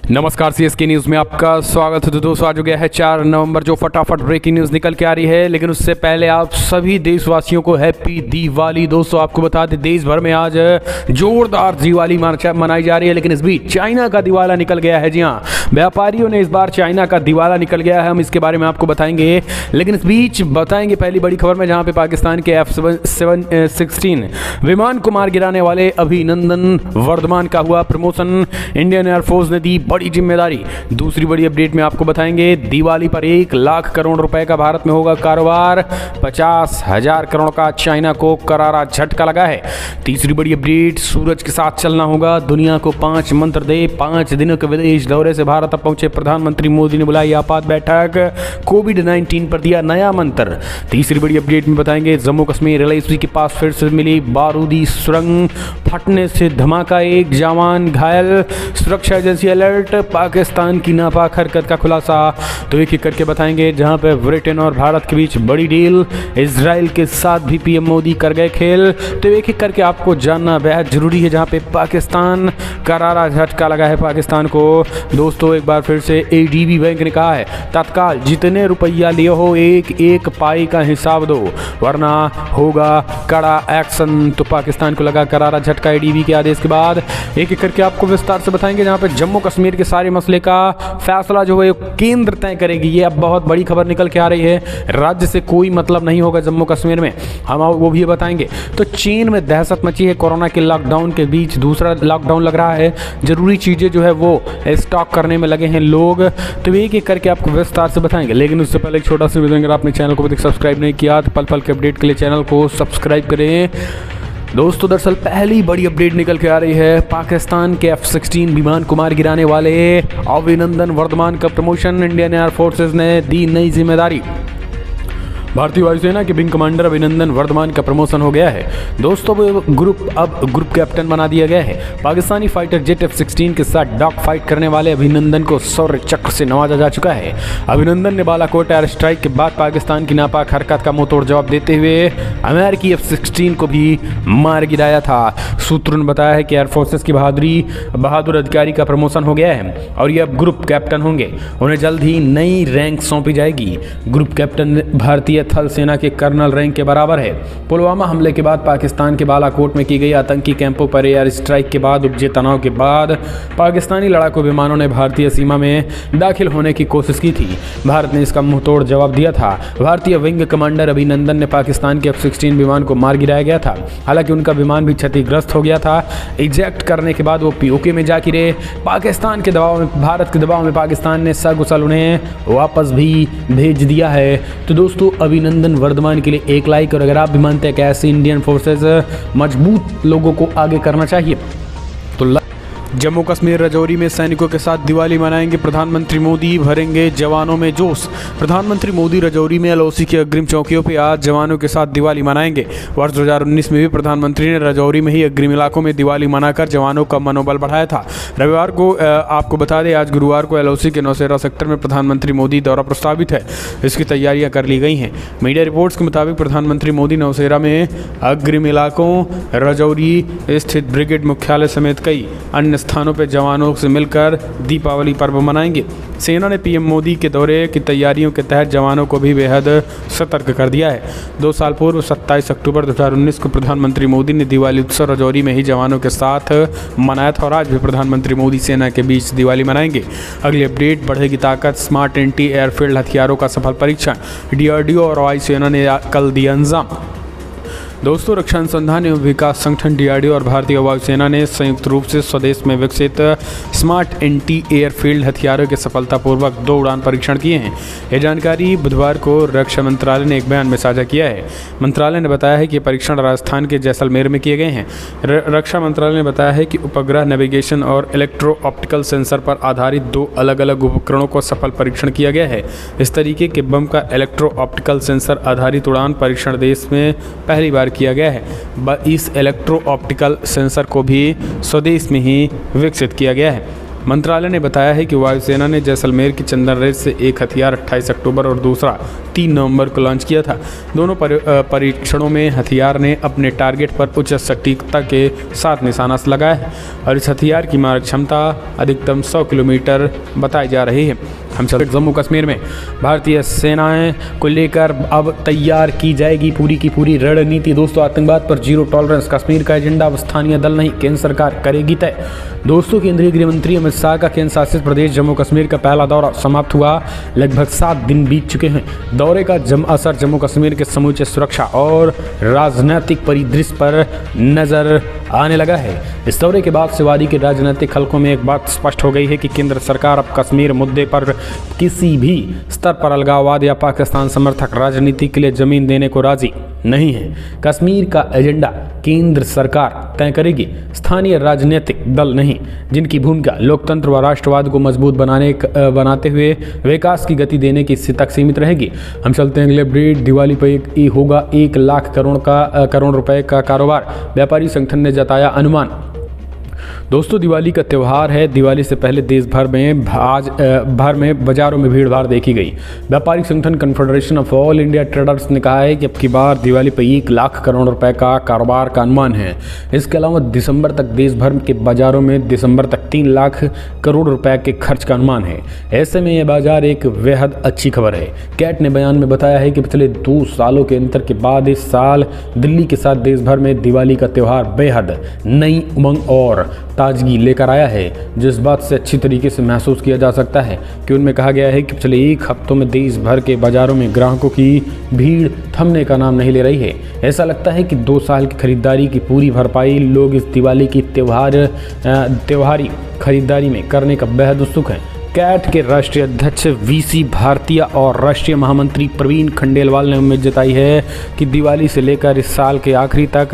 नमस्कार, CSK news में आपका स्वागत है। तो दोस्तों, आज हो गया है 4 नवंबर, जो फटाफट ब्रेकिंग न्यूज़ निकल के आ रही है। लेकिन उससे पहले आप सभी देशवासियों को हैप्पी दिवाली। दोस्तों, आपको बता दें, देश भर में आज जोरदार दिवाली मनाई जा रही है। लेकिन इस बीच चाइना का दिवाला निकल गया है। जी हाँ, व्यापारियों ने इस बार चाइना का दिवाला निकल गया है। हम इसके बारे में आपको बताएंगे। लेकिन इस बीच बताएंगे पहली बड़ी खबर में, जहाँ पे पाकिस्तान के F-16 विमान को मार गिराने वाले अभिनंदन वर्धमान का हुआ प्रमोशन। इंडियन एयरफोर्स ने दी बड़ी जिम्मेदारी। दूसरी बड़ी अपडेट में आपको बताएंगे, दिवाली पर 1 लाख करोड़ रुपए का भारत में होगा कारोबार। 50,000 करोड़ का चाइना को करारा झटका लगा है। तीसरी बड़ी अपडेट, सूरज के साथ चलना होगा, दुनिया को 5 मंत्र दे। 5 दिनों के विदेश दौरे से भारत अब पहुंचे प्रधानमंत्री मोदी ने बुलाई आपात बैठक। कोविड-19 पर दिया नया मंत्र। तीसरी बड़ी अपडेट में बताएंगे, जम्मू कश्मीर LIC के पास फिर से मिली बारूदी सुरंग, फटने से धमाका, 1 जवान घायल। सुरक्षा एजेंसी अलर्ट, पाकिस्तान की नापाक हरकत का खुलासा। तो एक एक करके बताएंगे। जहां पे ब्रिटेन और भारत के बीच बड़ी डील, इजराइल के साथ भी PM मोदी कर गए खेल। तो एक एक करके आपको जानना बेहद जरूरी है। जहां पे पाकिस्तान करारा झटका लगा है पाकिस्तान को। दोस्तों, एक बार फिर से ADB बैंक ने कहा है, तत्काल जितने रुपया लिए हो, एक पाई का हिसाब दो, वरना होगा कड़ा एक्शन। तो पाकिस्तान को लगा करारा झटका ADB के आदेश के बाद। एक एक करके आपको विस्तार से बताएंगे। जहां पे जम्मू कश्मीर के सारे मसले का फैसला जो है केंद्र तय करेगी। ये अब बहुत बड़ी खबर निकल के आ रही है। राज्य से कोई मतलब नहीं होगा जम्मू कश्मीर में, हम वो भी बताएंगे। तो चीन में दहशत मची है कोरोना के लॉकडाउन के बीच। दूसरा लॉकडाउन लग रहा है, जरूरी चीज़ें जो है वो स्टॉक करने में लगे हैं लोग। तो एक एक करके आपको विस्तार से बताएंगे। लेकिन उससे पहले एक छोटा सा वीडियो, अगर आपने चैनल को अभी तक सब्सक्राइब नहीं किया तो पल पल के अपडेट के लिए चैनल को सब्सक्राइब करें। दोस्तों, दरअसल पहली बड़ी अपडेट निकल के आ रही है। पाकिस्तान के F-16 विमान को मार गिराने वाले अभिनंदन वर्धमान का प्रमोशन। इंडियन एयरफोर्सेज ने दी नई जिम्मेदारी। भारतीय वायुसेना के विंग कमांडर अभिनंदन वर्धमान का प्रमोशन हो गया है। दोस्तों, अब ग्रुप कैप्टन बना दिया गया है। पाकिस्तानी फाइटर जेट F-16 के साथ डॉग फाइट करने वाले अभिनंदन को शौर्य चक्र से नवाजा जा चुका है। अभिनंदन ने बालाकोट एयर स्ट्राइक के बाद पाकिस्तान की नापाक हरकत का मुंहतोड़ जवाब देते हुए अमेरिकी F-16 को भी मार गिराया था। सूत्रों ने बताया है कि एयरफोर्सेस की बहादुर अधिकारी का प्रमोशन हो गया है और ये अब ग्रुप कैप्टन होंगे। उन्हें जल्द ही नई रैंक सौंपी जाएगी। ग्रुप कैप्टन भारतीय थल सेना के कर्नल रैंक के बराबर है। पुलवामा हमले के बाद पाकिस्तान के बालाकोट में की गई आतंकी कैंपों पर एयर स्ट्राइक के बाद उपजे तनाव के बाद पाकिस्तानी लड़ाकू विमानों ने भारतीय सीमा में दाखिल होने की कोशिश की थी। भारत ने इसका मुंहतोड़ जवाब दिया था। भारतीय विंग कमांडर अभिनंदन ने पाकिस्तान के F-16 विमान को मार गिराया गया था। हालांकि उनका विमान भी क्षतिग्रस्त हो गया था। इजेक्ट करने के बाद वो POK में जा गिरे। पाकिस्तान के दबाव में, भारत के दबाव में पाकिस्तान ने सकुशल उन्हें वापस भी भेज दिया है। तो दोस्तों, अभिनंदन वर्धमान के लिए एक लाइक। और अगर आप भी मानते हैं कि ऐसे इंडियन फोर्सेस मजबूत लोगों को आगे करना चाहिए तो जम्मू कश्मीर राजौरी में सैनिकों के साथ दिवाली मनाएंगे प्रधानमंत्री मोदी, भरेंगे जवानों में जोश। प्रधानमंत्री मोदी राजौरी में LOC की अग्रिम चौकियों पर आज जवानों के साथ दिवाली मनाएंगे। वर्ष 2019 में भी प्रधानमंत्री ने राजौरी में ही अग्रिम इलाकों में दिवाली मनाकर जवानों का मनोबल बढ़ाया था। रविवार को आपको बता दें, आज गुरुवार को LOC के नौशेरा सेक्टर में प्रधानमंत्री मोदी दौरा प्रस्तावित है। इसकी तैयारियां कर ली गई हैं। मीडिया रिपोर्ट्स के मुताबिक प्रधानमंत्री मोदी नौशेरा में अग्रिम इलाकों, राजौरी स्थित ब्रिगेड मुख्यालय समेत कई अन्य स्थानों पर जवानों से मिलकर दीपावली पर्व मनाएंगे। सेना ने PM मोदी के दौरे की तैयारियों के तहत जवानों को भी बेहद सतर्क कर दिया है। 2 साल पूर्व 27 अक्टूबर 2019 को प्रधानमंत्री मोदी ने दिवाली उत्सव राजौरी में ही जवानों के साथ मनाया था और आज भी प्रधानमंत्री मोदी सेना के बीच दिवाली मनाएंगे। अगली अपडेट, बढ़ेगी ताकत, स्मार्ट एंटी एयरफील्ड हथियारों का सफल परीक्षण। DRDO और वायुसेना ने कल दिया अंजाम। दोस्तों, रक्षा अनुसंधान एवं विकास संगठन DRDO और भारतीय वायुसेना ने संयुक्त रूप से स्वदेश में विकसित स्मार्ट एंटी एयरफील्ड हथियारों के सफलतापूर्वक 2 उड़ान परीक्षण किए हैं। यह जानकारी बुधवार को रक्षा मंत्रालय ने एक बयान में साझा किया है। मंत्रालय ने बताया है कि परीक्षण राजस्थान के जैसलमेर में किए गए हैं। रक्षा मंत्रालय ने बताया है कि उपग्रह नेविगेशन और इलेक्ट्रो ऑप्टिकल सेंसर पर आधारित 2 अलग अलग उपकरणों को सफल परीक्षण किया गया है। इस तरीके के बम का इलेक्ट्रो ऑप्टिकल सेंसर आधारित उड़ान परीक्षण देश में पहली बार किया गया है। इस इलेक्ट्रो ऑप्टिकल सेंसर को भी स्वदेश में ही विकसित किया गया है। मंत्रालय ने बताया है कि वायुसेना ने जैसलमेर की चंदन रेंज से एक हथियार 28 अक्टूबर और दूसरा 3 नवंबर को लॉन्च किया था। दोनों परीक्षणों में हथियार ने अपने टारगेट पर उच्च सटीकता के साथ निशाना लगाया है और इस हथियार की मारक क्षमता अधिकतम 100 किलोमीटर बताई जा रही है। हम चलते जम्मू कश्मीर में भारतीय सेनाएं को लेकर अब तैयार की जाएगी पूरी की पूरी रणनीति। दोस्तों, आतंकवाद पर जीरो टॉलरेंस कश्मीर का एजेंडा अब स्थानीय दल नहीं, केंद्र सरकार करेगी तय। दोस्तों, केंद्रीय गृह मंत्री अमित शाह का केंद्र शासित प्रदेश जम्मू कश्मीर का पहला दौरा समाप्त हुआ। लगभग 7 दिन बीत चुके हैं। दौरे का असर जम्मू कश्मीर के समूचे सुरक्षा और राजनीतिक परिदृश्य पर नजर आने लगा है। इस दौरे के बाद से वादी के राजनीतिक हलकों में एक बात स्पष्ट हो गई है कि केंद्र सरकार अब कश्मीर मुद्दे पर किसी भी स्तर पर अलगाववाद या पाकिस्तान समर्थक राजनीति के लिए जमीन देने को राजी नहीं है। कश्मीर का एजेंडा केंद्र सरकार तय करेगी, स्थानीय राजनीतिक दल नहीं, जिनकी भूमिका लोकतंत्र व राष्ट्रवाद को मजबूत बनाते हुए विकास की गति देने की तक सीमित रहेगी। हम चलते हैं अगले अपडेट। दिवाली पर होगा 1 लाख करोड़ रुपए का कारोबार, व्यापारी संगठन ने जताया अनुमान। दोस्तों, दिवाली का त्यौहार है। दिवाली से पहले देश भर में बाजारों में भीड़ भाड़ देखी गई। व्यापारिक संगठन confederation of all India traders ने कहा है कि अब की बार दिवाली पर 1 लाख करोड़ रुपए का कारोबार का अनुमान है। इसके अलावा दिसंबर तक देश भर के बाजारों में दिसंबर तक 3 लाख करोड़ रुपए के खर्च का अनुमान है। ऐसे में यह बाजार एक बेहद अच्छी खबर है। कैट ने बयान में बताया है कि पिछले 2 सालों के अंतर के बाद इस साल दिल्ली के साथ देश भर में दिवाली का त्यौहार बेहद नई उमंग और ताजगी लेकर आया है, जिस बात से अच्छी तरीके से महसूस किया जा सकता है कि उनमें कहा गया है कि पिछले 1 हफ्तों में देश भर के बाजारों में ग्राहकों की भीड़ थमने का नाम नहीं ले रही है। ऐसा लगता है कि 2 साल की खरीदारी की पूरी भरपाई लोग इस दिवाली की त्योहारी खरीदारी में करने का बेहद उत्सुक हैं। कैट के राष्ट्रीय अध्यक्ष वीसी भारतीय और राष्ट्रीय महामंत्री प्रवीण खंडेलवाल ने उम्मीद जताई है कि दिवाली से लेकर इस साल के आखिरी तक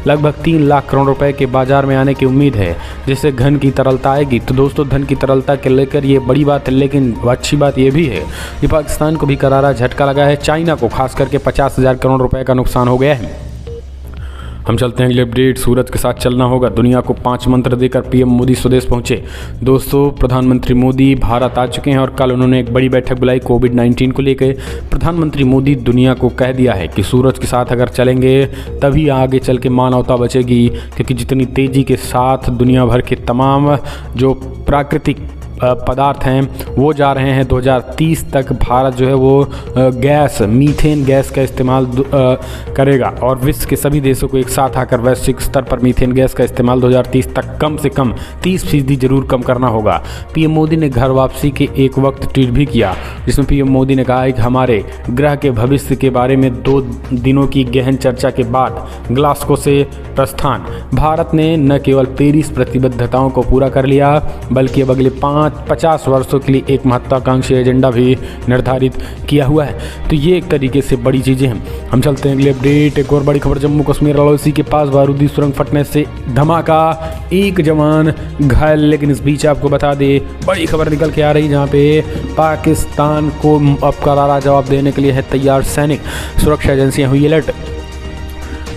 लगभग 3 लाख करोड़ रुपए के बाजार में आने की उम्मीद है, जिससे धन की तरलता आएगी। तो दोस्तों, धन की तरलता के लेकर ये बड़ी बात है, लेकिन अच्छी बात ये भी है कि पाकिस्तान को भी करारा झटका लगा है। चाइना को खास करके 50,000 करोड़ रुपए का नुकसान हो गया है। हम चलते हैं अगले अपडेट। सूरज के साथ चलना होगा, दुनिया को 5 मंत्र देकर पीएम मोदी स्वदेश पहुंचे। दोस्तों, प्रधानमंत्री मोदी भारत आ चुके हैं और कल उन्होंने एक बड़ी बैठक बुलाई कोविड-19 को लेकर। प्रधानमंत्री मोदी दुनिया को कह दिया है कि सूरज के साथ अगर चलेंगे तभी आगे चल के मानवता बचेगी, क्योंकि जितनी तेज़ी के साथ दुनिया भर के तमाम जो प्राकृतिक पदार्थ हैं वो जा रहे हैं, 2030 तक भारत जो है वो मीथेन गैस का इस्तेमाल करेगा और विश्व के सभी देशों को एक साथ आकर वैश्विक स्तर पर मीथेन गैस का इस्तेमाल 2030 तक कम से कम 30% जरूर कम करना होगा। पीएम मोदी ने घर वापसी के एक वक्त ट्वीट भी किया, जिसमें पीएम मोदी ने कहा है कि हमारे ग्रह के भविष्य के बारे में 2 दिनों की गहन चर्चा के बाद ग्लासगो से प्रस्थान। भारत ने न केवल पेरिस प्रतिबद्धताओं को पूरा कर लिया, बल्कि अब अगले 50 वर्षों के लिए एक महत्वाकांक्षी एजेंडा भी निर्धारित किया हुआ है। तो ये एक तरीके से बड़ी चीज़ें हैं। हम चलते हैं अगले अपडेट। एक और बड़ी खबर, जम्मू कश्मीर LOC के पास बारूदी सुरंग फटने से धमाका, 1 जवान घायल। लेकिन इस बीच आपको बता दे, बड़ी खबर निकल के आ रही जहाँ पे पाकिस्तान को अब करारा जवाब देने के लिए है तैयार सैनिक, सुरक्षा एजेंसियाँ हुई अलर्ट।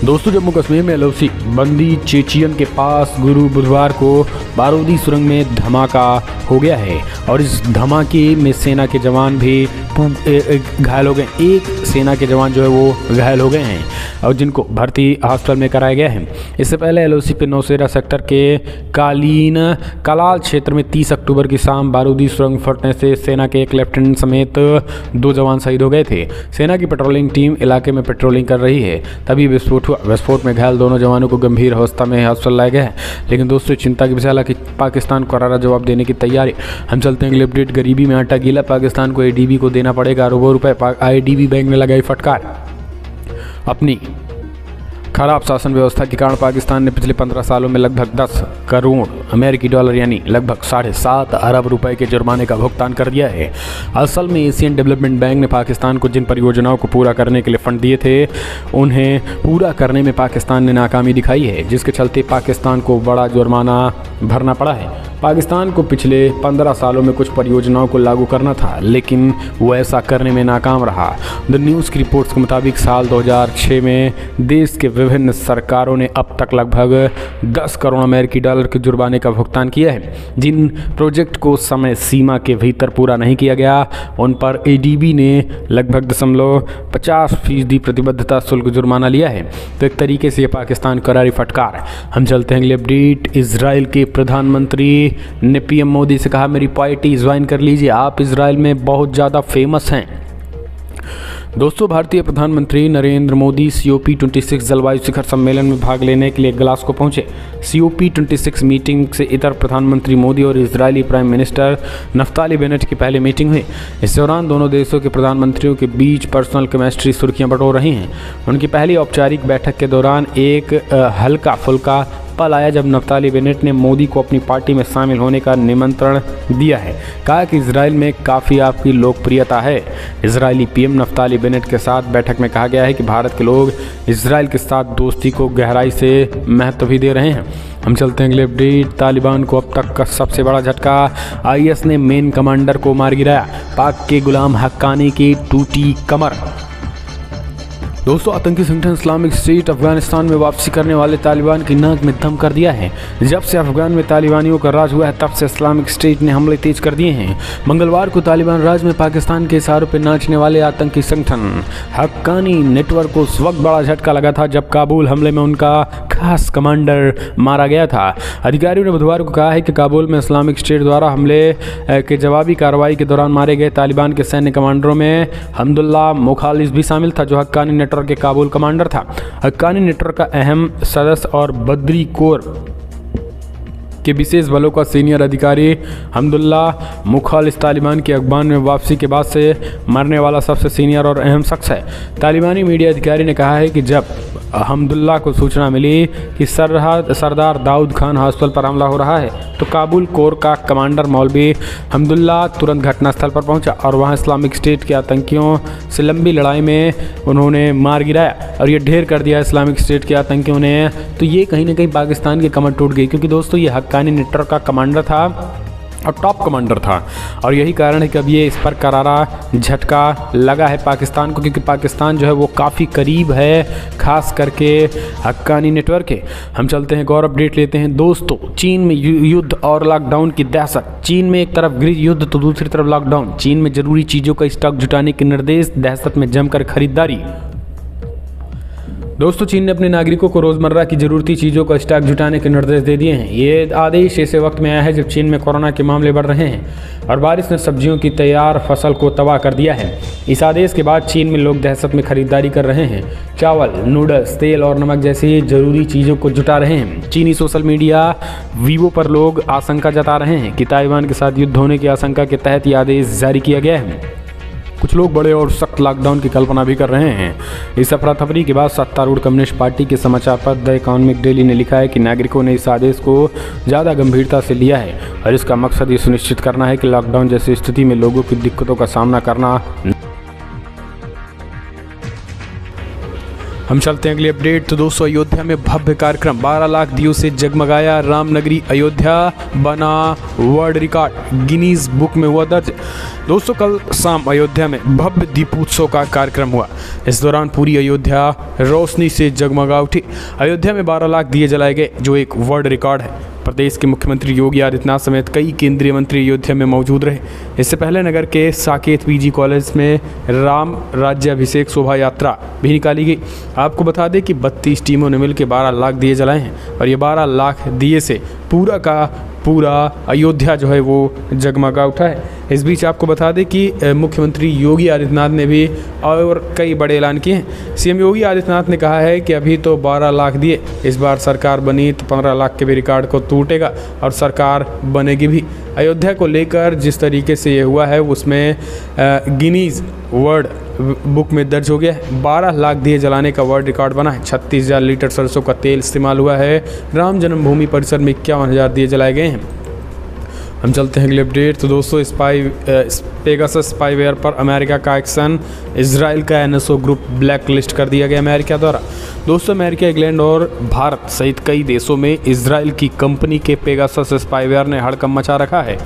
दोस्तों, जम्मू कश्मीर में LOC बंदी चेचियन के पास बुधवार को बारूदी सुरंग में धमाका हो गया है और इस धमाके में सेना के जवान भी घायल हो गए। 1 सेना के जवान जो है वो घायल हो गए हैं और जिनको भर्ती अस्पताल में कराया गया है। इससे पहले LOC पे नौशेरा सेक्टर के कलाल क्षेत्र में 30 अक्टूबर की शाम बारूदी सुरंग फटने से सेना के एक लेफ्टिनेंट समेत 2 जवान शहीद हो गए थे। सेना की पेट्रोलिंग टीम इलाके में पेट्रोलिंग कर रही है, तभी विस्फोट हुआ। विस्फोट में घायल दोनों जवानों को गंभीर अवस्था में अस्पताल लाया गया है। लेकिन दोस्तों, चिंता की विषय हालांकि पाकिस्तान को करारा जवाब देने की तैयारी। हम चलते हैं अगले अपडेट। गरीबी में आटा गीला, पाकिस्तान को ADB को देना पड़ेगा अरबों रुपए। IDB बैंक ने लगाई फटकार। अपनी खराब शासन व्यवस्था के कारण पाकिस्तान ने पिछले 15 सालों में लगभग 10 करोड़ अमेरिकी डॉलर यानी लगभग 7.5 अरब रुपए के जुर्माने का भुगतान कर दिया है। असल में एशियन डेवलपमेंट बैंक ने पाकिस्तान को जिन परियोजनाओं को पूरा करने के लिए फंड दिए थे, उन्हें पूरा करने में पाकिस्तान ने नाकामी दिखाई है, जिसके चलते पाकिस्तान को बड़ा जुर्माना भरना पड़ा है। पाकिस्तान को पिछले 15 सालों में कुछ परियोजनाओं को लागू करना था, लेकिन वो ऐसा करने में नाकाम रहा। द न्यूज़ की रिपोर्ट्स के मुताबिक साल 2006 में देश के विभिन्न सरकारों ने अब तक लगभग 10 करोड़ अमेरिकी डॉलर के जुर्माने का भुगतान किया है। जिन प्रोजेक्ट को समय सीमा के भीतर पूरा नहीं किया गया, उन पर एडीबी ने लगभग 50% प्रतिबद्धता शुल्क जुर्माना लिया है। तो एक तरीके से ये पाकिस्तान करारी फटकार। हम चलते हैं अगले अपडेट। इजराइल के प्रधानमंत्री ने पीएम मोदी से कहा, मेरी पार्टी ज्वाइन कर लीजिए, आप इजराइल में बहुत ज़्यादा फेमस हैं। दोस्तों, भारतीय प्रधानमंत्री नरेंद्र मोदी COP26 जलवायु शिखर सम्मेलन में भाग लेने के लिए ग्लासगो पहुंचे। COP26 मीटिंग से इतर प्रधानमंत्री मोदी और Israeli prime minister Naftali Bennett की पहली मीटिंग हुई। इस दौरान दोनों देशों के प्रधानमंत्रियों के बीच पर्सनल केमिस्ट्री सुर्खियां बटोर रही हैं। उनकी पहली औपचारिक बैठक के दौरान एक हल्का फुल्का पल आया जब नफ्ताली बेनेट ने मोदी को अपनी पार्टी में शामिल होने का निमंत्रण दिया है। कहा कि इजराइल में काफ़ी आपकी लोकप्रियता है। इजरायली पीएम नफ्ताली बेनेट के साथ बैठक में कहा गया है कि भारत के लोग इजराइल के साथ दोस्ती को गहराई से महत्व भी दे रहे हैं। हम चलते हैं अगले अपडेट। तालिबान को अब तक का सबसे बड़ा झटका, IS ने मेन कमांडर को मार गिराया। पाक के गुलाम हक्कानी की टूटी कमर। दोस्तों, आतंकी संगठन इस्लामिक स्टेट अफगानिस्तान में वापसी करने वाले तालिबान की नाक में दम कर दिया है। जब से अफगान में तालिबानियों का राज हुआ है, तब से इस्लामिक स्टेट ने हमले तेज कर दिए हैं। मंगलवार को तालिबान राज में पाकिस्तान के इशारों पर नाचने वाले आतंकी संगठन हक्कानी नेटवर्क को उस वक्त बड़ा झटका लगा था जब काबुल हमले में उनका खास कमांडर मारा गया था। अधिकारियों ने बुधवार को कहा है कि काबुल में इस्लामिक स्टेट द्वारा हमले के जवाबी कार्रवाई के दौरान मारे गए तालिबान के सैन्य कमांडरों में हमदुल्ला मुखालिस भी शामिल था, जो हक्कानी नेटवर्क के काबुल कमांडर था। हक्कानी नेटवर्क का अहम सदस्य और बद्री कोर के विशेष बलों का सीनियर अधिकारी हमदुल्ला मुखालिस तालिबान की अफगान में वापसी के बाद से मरने वाला सबसे सीनियर और अहम शख्स है। तालिबानी मीडिया अधिकारी ने कहा है कि जब हमदुल्ला को सूचना मिली कि सरदार दाऊद खान हॉस्पिटल पर हमला हो रहा है, तो काबुल कोर का कमांडर मौलवी हमदुल्ला तुरंत घटनास्थल पर पहुंचा और वहां इस्लामिक स्टेट के आतंकियों से लंबी लड़ाई में उन्होंने मार गिराया और ये ढेर कर दिया इस्लामिक स्टेट के आतंकियों ने। तो ये कहीं ना कहीं पाकिस्तान की कमर टूट गई, क्योंकि दोस्तों ये हक्कानी नेटवर्क का कमांडर था और टॉप कमांडर था, और यही कारण है कि अब ये इस पर करारा झटका लगा है पाकिस्तान को, क्योंकि पाकिस्तान जो है वो काफ़ी करीब है खास करके हक्कानी नेटवर्क के। हम चलते हैं एक और अपडेट लेते हैं। दोस्तों, चीन में युद्ध और लॉकडाउन की दहशत। चीन में एक तरफ गृह युद्ध तो दूसरी तरफ लॉकडाउन। चीन में जरूरी चीज़ों का स्टॉक जुटाने के निर्देश, दहशत में जमकर खरीदारी। दोस्तों, चीन ने अपने नागरिकों को रोज़मर्रा की ज़रूरती चीज़ों का स्टॉक जुटाने के निर्देश दे दिए हैं। ये आदेश ऐसे वक्त में आया है जब चीन में कोरोना के मामले बढ़ रहे हैं और बारिश ने सब्जियों की तैयार फसल को तबाह कर दिया है। इस आदेश के बाद चीन में लोग दहशत में खरीदारी कर रहे हैं। चावल, नूडल्स, तेल और नमक जैसी ज़रूरी चीज़ों को जुटा रहे हैं। चीनी सोशल मीडिया वीवो पर लोग आशंका जता रहे हैं कि ताइवान के साथ युद्ध होने की आशंका के तहत ये आदेश जारी किया गया है। कुछ लोग बड़े और सख्त लॉकडाउन की कल्पना भी कर रहे हैं। इस अफरा तफरी के बाद सत्तारूढ़ कम्युनिस्ट पार्टी के समाचार पत्र द इकोनॉमिक डेली ने लिखा है कि नागरिकों ने इस आदेश को ज़्यादा गंभीरता से लिया है और इसका मकसद ये सुनिश्चित करना है कि लॉकडाउन जैसी स्थिति में लोगों की दिक्कतों का सामना करना। हम चलते हैं अगली अपडेट। तो दोस्तों, अयोध्या में भव्य कार्यक्रम, 12 लाख दियों से जगमगाया रामनगरी अयोध्या, बना वर्ल्ड रिकॉर्ड, गिनीज बुक में हुआ दर्ज। दोस्तों, कल शाम अयोध्या में भव्य दीपोत्सव का कार्यक्रम हुआ। इस दौरान पूरी अयोध्या रोशनी से जगमगा उठी। अयोध्या में 12 लाख दिए जलाए गए, जो एक वर्ल्ड रिकॉर्ड है। प्रदेश के मुख्यमंत्री योगी आदित्यनाथ समेत कई केंद्रीय मंत्री अयोध्या में मौजूद रहे। इससे पहले नगर के साकेत PG कॉलेज में राम राज्याभिषेक शोभा यात्रा भी निकाली गई। आपको बता दें कि 32 टीमों ने मिलकर 12 लाख दिए जलाए हैं और ये 12 लाख दिए से पूरा का पूरा अयोध्या जो है वो जगमगा उठा है। इस बीच आपको बता दें कि मुख्यमंत्री योगी आदित्यनाथ ने भी और कई बड़े ऐलान किए हैं। CM योगी आदित्यनाथ ने कहा है कि अभी तो 12 लाख दिए, इस बार सरकार बनी तो 15 लाख के भी रिकॉर्ड को टूटेगा और सरकार बनेगी भी। अयोध्या को लेकर जिस तरीके से ये हुआ है उसमें गिनीज वर्ल्ड बुक में दर्ज हो गया है। 12 लाख दिए जलाने का वर्ल्ड रिकॉर्ड बना है। 36,000 लीटर सरसों का तेल इस्तेमाल हुआ है। राम जन्मभूमि परिसर में 51,000 दिए जलाए गए हैं। हम चलते हैं अगले अपडेट। तो दोस्तों पेगासस स्पाईवेयर पर अमेरिका का एक्शन, इजराइल का एनएसओ ग्रुप ब्लैक लिस्ट कर दिया गया अमेरिका द्वारा। दोस्तों अमेरिका, इंग्लैंड और भारत सहित कई देशों में इजराइल की कंपनी के पेगासस स्पाईवेयर ने हड़कंप मचा रखा है।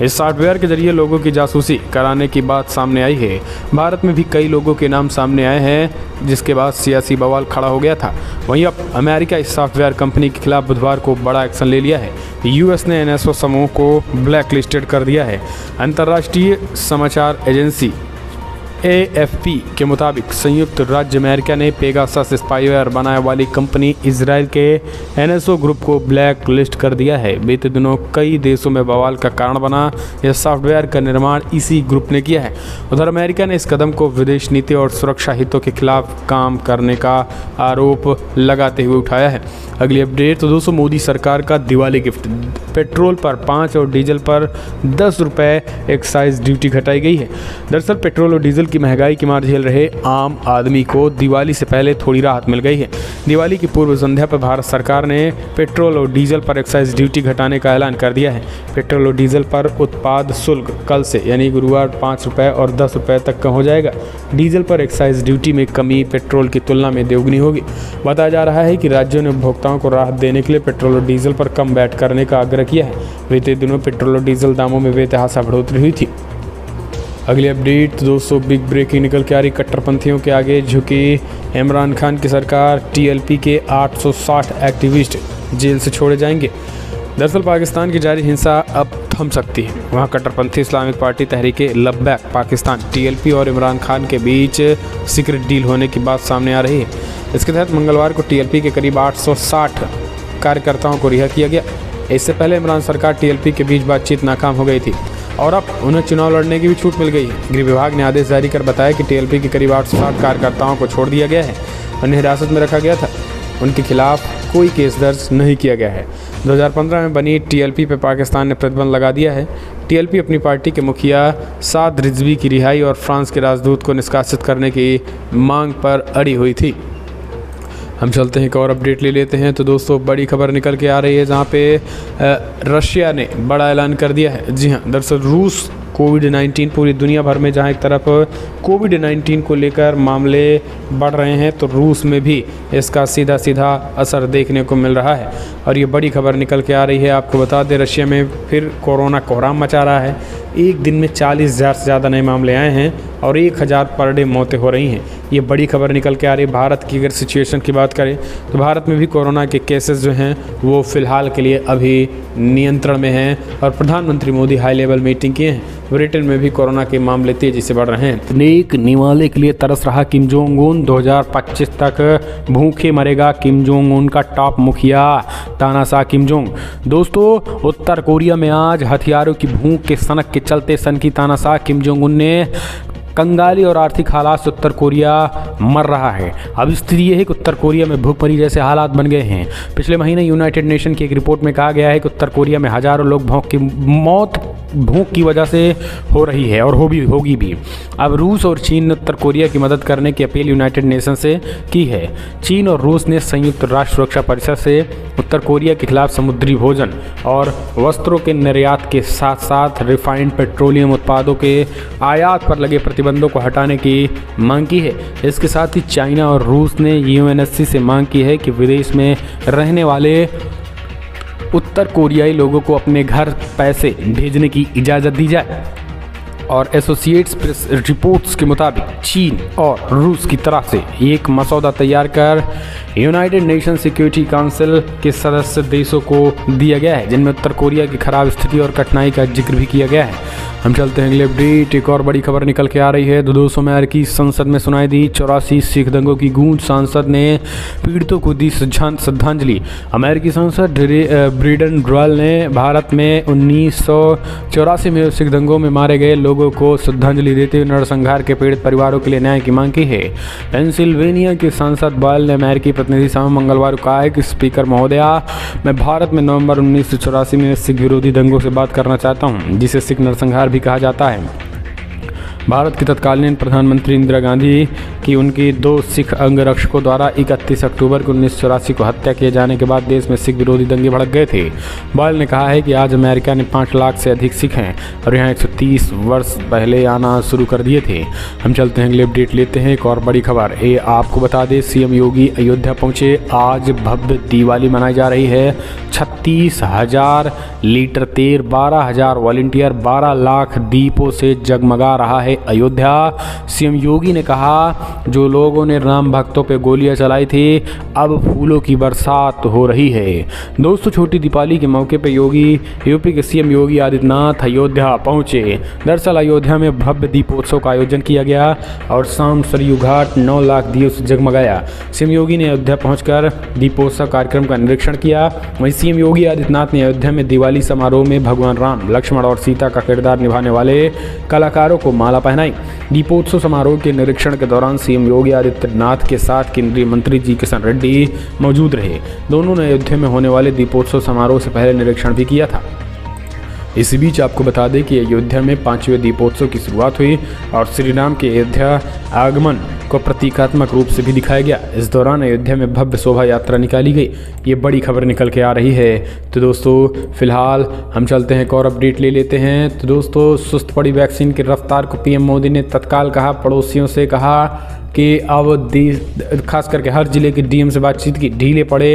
इस सॉफ्टवेयर के जरिए लोगों की जासूसी कराने की बात सामने आई है। भारत में भी कई लोगों के नाम सामने आए हैं, जिसके बाद सियासी बवाल खड़ा हो गया था। वहीं अब अमेरिका इस सॉफ्टवेयर कंपनी के खिलाफ बुधवार को बड़ा एक्शन ले लिया है। यूएस ने एनएसओ समूह को ब्लैक लिस्टेड कर दिया है। अंतर्राष्ट्रीय समाचार एजेंसी AFP के मुताबिक संयुक्त राज्य अमेरिका ने पेगासस स्पाईवेयर बनाने वाली कंपनी इजराइल के एनएसओ ग्रुप को ब्लैक लिस्ट कर दिया है। बीते दिनों कई देशों में बवाल का कारण बना यह सॉफ्टवेयर का निर्माण इसी ग्रुप ने किया है। उधर अमेरिका ने इस कदम को विदेश नीति और सुरक्षा हितों के खिलाफ काम करने का आरोप लगाते हुए उठाया है। अगली अपडेट। तो दोस्तों मोदी सरकार का दिवाली गिफ्ट, पेट्रोल पर 5 और डीजल पर 10 रुपये एक्साइज ड्यूटी घटाई गई है। दरअसल पेट्रोल और डीजल की महंगाई की मार झेल रहे आम आदमी को दिवाली से पहले थोड़ी राहत मिल गई है। दिवाली की पूर्व संध्या पर भारत सरकार ने पेट्रोल और डीजल पर एक्साइज ड्यूटी घटाने का ऐलान कर दिया है। पेट्रोल और डीजल पर उत्पाद शुल्क कल से यानी गुरुवार 5 रुपये और 10 रुपये तक कम हो जाएगा। डीजल पर एक्साइज ड्यूटी में कमी पेट्रोल की तुलना में दोगुनी होगी। बताया जा रहा है कि राज्यों ने उपभोक्ताओं को राहत देने के लिए पेट्रोल और डीजल पर कम वैट करने का आग्रह किया है। बीते दिनों पेट्रोल और डीजल दामों में बेतहाशा बढ़ोतरी हुई थी। अगली अपडेट। दोस्तों बिग ब्रेकिंग निकल के आ रही, कट्टरपंथियों के आगे झुकी इमरान खान की सरकार, TLP के 860 एक्टिविस्ट जेल से छोड़े जाएंगे। दरअसल पाकिस्तान की जारी हिंसा अब थम सकती है। वहाँ कट्टरपंथी इस्लामिक पार्टी तहरीके लब्बैक पाकिस्तान TLP और इमरान खान के बीच सीक्रेट डील होने की बात सामने आ रही है। इसके तहत मंगलवार को TLP के करीब 860 कार्यकर्ताओं को रिहा किया गया। इससे पहले इमरान सरकार TLP के बीच बातचीत नाकाम हो गई थी और अब उन्हें चुनाव लड़ने की भी छूट मिल गई है। गृह विभाग ने आदेश जारी कर बताया कि TLP के करीब 860 कार्यकर्ताओं को छोड़ दिया गया है। उन्हें हिरासत में रखा गया था। उनके खिलाफ कोई केस दर्ज नहीं किया गया है। 2015 में बनी TLP पर पाकिस्तान ने प्रतिबंध लगा दिया है। TLP अपनी पार्टी के मुखिया साद रिजवी की रिहाई और फ्रांस के राजदूत को निष्कासित करने की मांग पर अड़ी हुई थी। हम चलते हैं एक और अपडेट ले लेते हैं। तो दोस्तों बड़ी खबर निकल के आ रही है, जहां पे रशिया ने बड़ा ऐलान कर दिया है। जी हाँ, दरअसल रूस कोविड-19 पूरी दुनिया भर में जहां एक तरफ कोविड-19 को लेकर मामले बढ़ रहे हैं, तो रूस में भी इसका सीधा सीधा असर देखने को मिल रहा है। और ये बड़ी खबर निकल के आ रही है। आपको बता दें, रशिया में फिर कोरोना कोहराम मचा रहा है। एक दिन में 40,000 से ज़्यादा नए मामले आए हैं और 1,000 पर डे मौतें हो रही हैं। ये बड़ी खबर निकल के आ रही है। भारत की अगर सिचुएशन की बात करें तो भारत में भी कोरोना के केसेस जो हैं वो फ़िलहाल के लिए अभी नियंत्रण में हैं और प्रधानमंत्री मोदी हाई लेवल मीटिंग किए हैं। ब्रिटेन में भी कोरोना के मामले तेज़ी से बढ़ रहे हैं। नेक निवाले के लिए तरस रहा किम जोंग उन, 2025 तक भूखे मरेगा किम जोंग उन का टॉप मुखिया तानाशाह किम जोंग। दोस्तों उत्तर कोरिया में आज हथियारों की भूख के सनक के चलते सनकी तानाशाह किम जोंग उन ने कंगाली और आर्थिक हालात से उत्तर कोरिया मर रहा है। अब स्थिति ये है कि उत्तर कोरिया में भूखमरी जैसे हालात बन गए हैं। पिछले महीने यूनाइटेड नेशन की एक रिपोर्ट में कहा गया है कि उत्तर कोरिया में हजारों लोग भूख की वजह से हो रही है और होगी भी। अब रूस और चीन ने उत्तर कोरिया की मदद करने की अपील यूनाइटेड नेशन से की है। चीन और रूस ने संयुक्त राष्ट्र सुरक्षा परिषद से उत्तर कोरिया के खिलाफ समुद्री भोजन और वस्त्रों के निर्यात के साथ साथ रिफाइंड पेट्रोलियम उत्पादों के आयात पर लगे प्रतिबंधों को हटाने की मांग की है। इसके साथ ही चाइना और रूस ने UNSC से मांग की है कि विदेश में रहने वाले उत्तर कोरियाई लोगों को अपने घर पैसे भेजने की इजाज़त दी जाए। और एसोसिएट्स प्रेस रिपोर्ट्स के मुताबिक चीन और रूस की तरफ से एक मसौदा तैयार कर यूनाइटेड नेशन सिक्योरिटी काउंसिल के सदस्य देशों को दिया गया है, जिनमें उत्तर कोरिया की खराब स्थिति और कठिनाई का जिक्र भी किया गया है। हम चलते हैं अगले अपडेट। एक और बड़ी खबर निकल के आ रही है। 200 में अमेरिकी संसद में सुनाई दी 84 सिख दंगों की गूंज, सांसद ने पीड़ितों को दी श्रद्धांजलि। अमेरिकी सांसद ब्रेंडन रॉयल ने भारत में 1984 में सिख दंगों में मारे गए लोगों को श्रद्धांजलि देते हुए नरसंहार के पीड़ित परिवारों के लिए न्याय की मांग की है। पेंसिल्वेनिया के सांसद रॉयल ने अमेरिकी प्रतिनिधि सभा में मंगलवार को कहा है कि स्पीकर महोदया, मैं भारत में नवंबर 1984 में सिख विरोधी दंगों से बात करना चाहता हूं, जिसे सिख नरसंहार भी कहा जाता है। भारत की तत्कालीन प्रधानमंत्री इंदिरा गांधी कि उनकी 2 सिख अंगरक्षकों द्वारा 31 अक्टूबर 1984 को हत्या किए जाने के बाद देश में सिख विरोधी दंगे भड़क गए थे। बॉयल ने कहा है कि आज अमेरिका ने 5 लाख से अधिक सिख हैं और यहाँ 130 वर्ष पहले आना शुरू कर दिए थे। हम चलते हैं अगले अपडेट लेते हैं। एक और बड़ी खबर ये आपको बता दें, सीएम योगी अयोध्या पहुंचे। आज भव्य दिवाली मनाई जा रही है। 36,000 लीटर तेल, 12,000 वॉलंटियर, 12 लाख दीपों से जगमगा रहा है अयोध्या। सीएम योगी ने कहा जो लोगों ने राम भक्तों पे गोलियां चलाई थी अब फूलों की बरसात हो रही है। दोस्तों छोटी दीपावली के मौके पे यूपी के सीएम योगी आदित्यनाथ अयोध्या पहुंचे। दरअसल अयोध्या में भव्य दीपोत्सव का आयोजन किया गया और शाम सरयू घाट 9 लाख दियों से जगमगाया। सीएम योगी ने अयोध्या पहुंचकर दीपोत्सव कार्यक्रम का निरीक्षण किया। वहीं सीएम योगी आदित्यनाथ ने अयोध्या में दिवाली समारोह में भगवान राम, लक्ष्मण और सीता का किरदार निभाने वाले कलाकारों को माला पहनाई। दीपोत्सव समारोह के निरीक्षण के दौरान सीएम योगी आदित्यनाथ के साथ केंद्रीय मंत्री जी किशन रेड्डी मौजूद रहे। दोनों ने अयोध्या में होने वाले दीपोत्सव समारोह से पहले निरीक्षण भी किया था। इसी बीच आपको बता दें कि अयोध्या में 5वें दीपोत्सव की शुरुआत हुई और श्री राम के अयोध्या आगमन को प्रतीकात्मक रूप से भी दिखाया गया। इस दौरान अयोध्या में भव्य शोभा यात्रा निकाली गई। ये बड़ी खबर निकल के आ रही है। तो दोस्तों फिलहाल हम चलते हैं एक और अपडेट ले लेते हैं। तो दोस्तों सुस्त पड़ी वैक्सीन की रफ्तार को पीएम मोदी ने तत्काल कहा। पड़ोसियों से कहा कि अब खास करके हर जिले के डीएम से बातचीत की। ढीले पड़े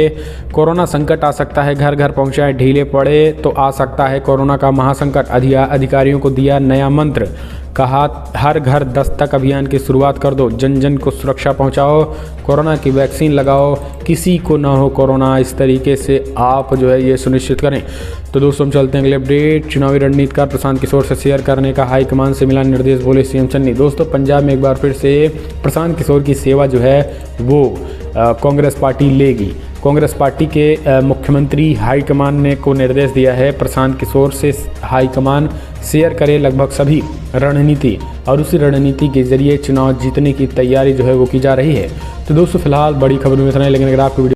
कोरोना संकट आ सकता है, घर घर पहुंचाए। ढीले पड़े तो आ सकता है कोरोना का महासंकट। अधिकारियों को दिया नया मंत्र, कहा हर घर दस्तक अभियान की शुरुआत कर दो। जन जन को सुरक्षा पहुंचाओ, कोरोना की वैक्सीन लगाओ, किसी को ना हो कोरोना। इस तरीके से आप जो है ये सुनिश्चित करें। तो दोस्तों हम चलते हैं अगले अपडेट। चुनावी रणनीतिकार प्रशांत किशोर से शेयर करने का हाईकमान से मिला निर्देश, बोले सीएम चन्नी। दोस्तों पंजाब में एक बार फिर से प्रशांत किशोर की सेवा जो है वो कांग्रेस पार्टी लेगी। कांग्रेस पार्टी के मुख्यमंत्री हाईकमान ने को निर्देश दिया है प्रशांत किशोर से हाईकमान शेयर करे लगभग सभी रणनीति और उसी रणनीति के जरिए चुनाव जीतने की तैयारी जो है वो की जा रही है। तो दोस्तों फिलहाल बड़ी खबर में इतना ही, लेकिन अगर आपको